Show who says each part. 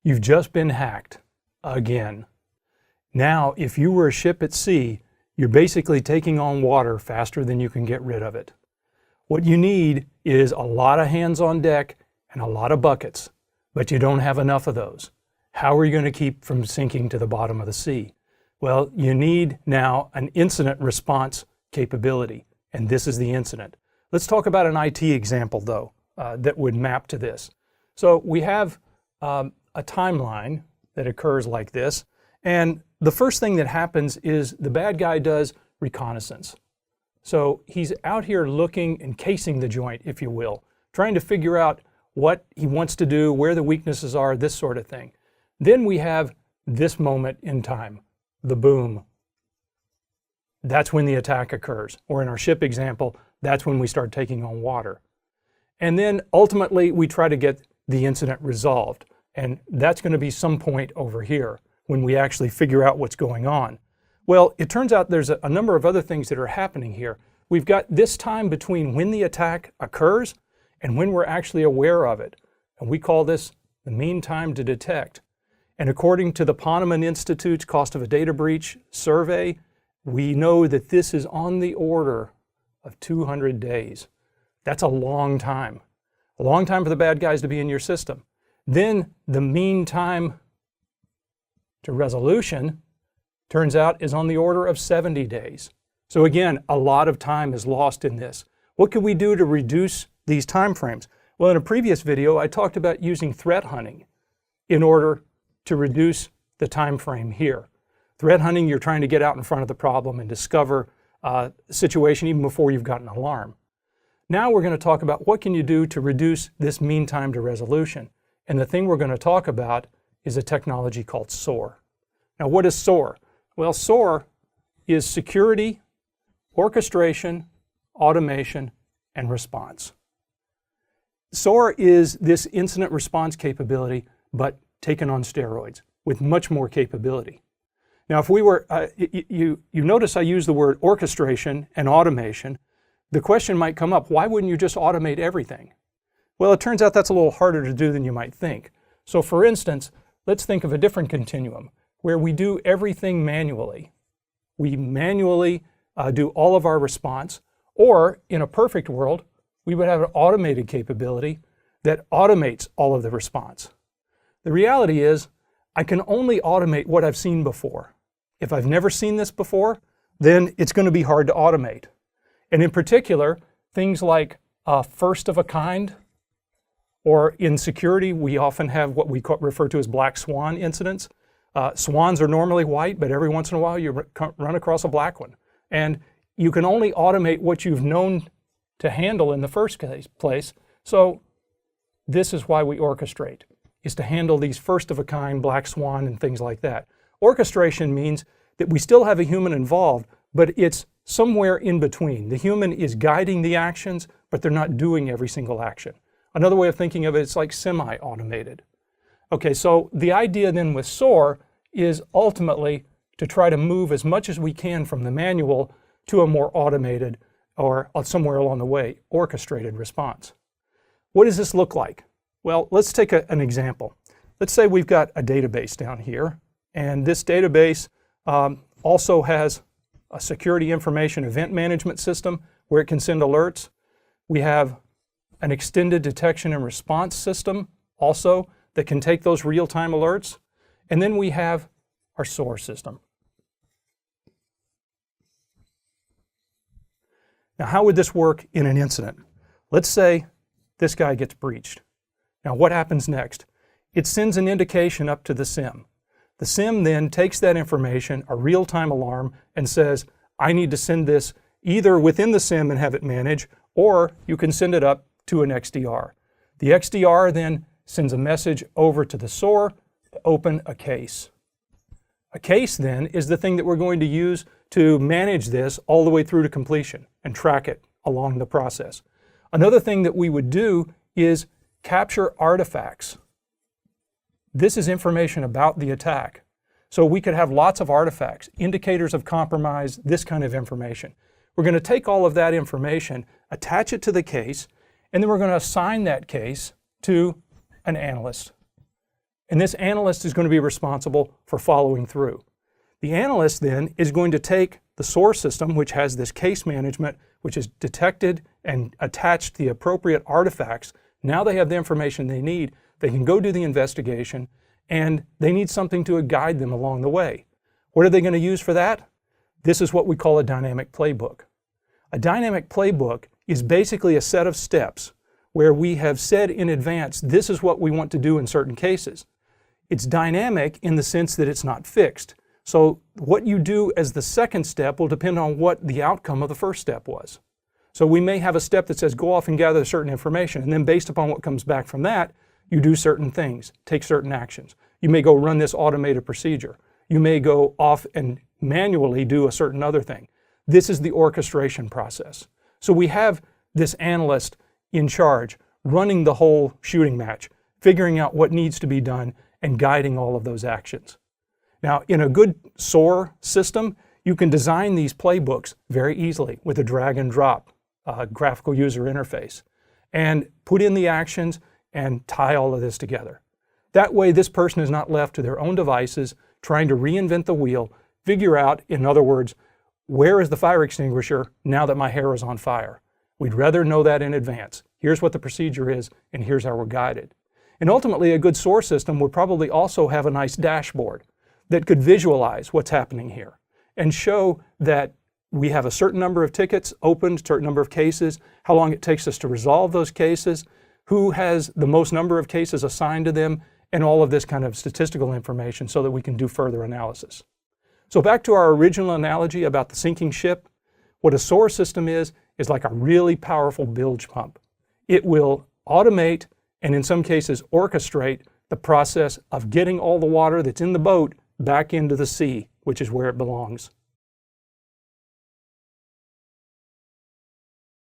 Speaker 1: You've just been hacked again. Now, if you were a ship at sea, you're basically taking on water faster than you can get rid of it. What you need is a lot of hands on deck and a lot of buckets, but you don't have enough of those. How are you going to keep from sinking to the bottom of the sea? Well, you need now an incident response capability, and this is the incident. Let's talk about an IT example, though, that would map to this. So we have a timeline that occurs like this, and the first thing that happens is the bad guy does reconnaissance. So he's out here looking and casing the joint, if you will, trying to figure out what he wants to do, where the weaknesses are, this sort of thing. Then we have this moment in time, the boom. That's when the attack occurs. Or in our ship example, that's when we start taking on water. And then ultimately we try to get the incident resolved. And that's going to be some point over here when we actually figure out what's going on. Well, it turns out there's a number of other things that are happening here. We've got this time between when the attack occurs and when we're actually aware of it. And we call this the mean time to detect. And according to the Ponemon Institute's Cost of a Data Breach survey, we know that this is on the order of 200 days. That's a long time. A long time for the bad guys to be in your system. Then the mean time to resolution turns out is on the order of 70 days. So again, a lot of time is lost in this. What can we do to reduce these time frames? Well, in a previous video, I talked about using threat hunting in order to reduce the time frame here. Threat hunting, you're trying to get out in front of the problem and discover a situation even before you've got an alarm. Now we're going to talk about what can you do to reduce this mean time to resolution. And the thing we're going to talk about is a technology called SOAR. Now, what is SOAR? Well, SOAR is security, orchestration, automation, and response. SOAR is this incident response capability, but taken on steroids with much more capability. Now, if we were, you notice I use the word orchestration and automation. The question might come up, why wouldn't you just automate everything? Well, it turns out that's a little harder to do than you might think. So for instance, let's think of a different continuum where we do everything manually. We manually do all of our response, or in a perfect world, we would have an automated capability that automates all of the response. The reality is, I can only automate what I've seen before. If I've never seen this before, then it's going to be hard to automate. And in particular, things like first of a kind, or in security, we often have what we refer to as black swan incidents. Swans are normally white, but every once in a while you run across a black one. And you can only automate what you've known to handle in the first place. So this is why we orchestrate, is to handle these first of a kind, black swan, and things like that. Orchestration means that we still have a human involved, but it's somewhere in between. The human is guiding the actions, but they're not doing every single action. Another way of thinking of it, it's like semi-automated. Okay, so the idea then with SOAR is ultimately to try to move as much as we can from the manual to a more automated, or somewhere along the way, orchestrated response. What does this look like? Well, let's take an example. Let's say we've got a database down here, and this database also has a security information event management system where it can send alerts. We have an extended detection and response system also that can take those real-time alerts. And then we have our SOAR system. Now, how would this work in an incident? Let's say this guy gets breached. Now, what happens next? It sends an indication up to the SIM. The SIM then takes that information, a real-time alarm, and says, I need to send this either within the SIM and have it manage, or you can send it up to an XDR. The XDR then sends a message over to the SOAR to open a case. A case then is the thing that we're going to use to manage this all the way through to completion and track it along the process. Another thing that we would do is capture artifacts. This is information about the attack. So we could have lots of artifacts, indicators of compromise, this kind of information. We're going to take all of that information, attach it to the case, and then we're going to assign that case to an analyst. And this analyst is going to be responsible for following through. The analyst then is going to take the SOAR system, which has this case management, which is detected and attached the appropriate artifacts. Now they have the information they need. They can go do the investigation, and they need something to guide them along the way. What are they going to use for that? This is what we call a dynamic playbook. A dynamic playbook is basically a set of steps where we have said in advance, this is what we want to do in certain cases. It's dynamic in the sense that it's not fixed. So what you do as the second step will depend on what the outcome of the first step was. So we may have a step that says go off and gather certain information, and then based upon what comes back from that, you do certain things, take certain actions. You may go run this automated procedure. You may go off and manually do a certain other thing. This is the orchestration process. So we have this analyst in charge, running the whole shooting match, figuring out what needs to be done, and guiding all of those actions. Now, in a good SOAR system, you can design these playbooks very easily with a drag and drop graphical user interface and put in the actions and tie all of this together. That way, this person is not left to their own devices trying to reinvent the wheel, figure out, in other words, where is the fire extinguisher now that my hair is on fire? We'd rather know that in advance. Here's what the procedure is, and here's how we're guided. And ultimately, a good SOAR system would probably also have a nice dashboard that could visualize what's happening here and show that we have a certain number of tickets opened, certain number of cases, how long it takes us to resolve those cases, who has the most number of cases assigned to them, and all of this kind of statistical information so that we can do further analysis. So back to our original analogy about the sinking ship, what a SOAR system is like a really powerful bilge pump. It will automate and in some cases orchestrate the process of getting all the water that's in the boat back into the sea, which is where it belongs.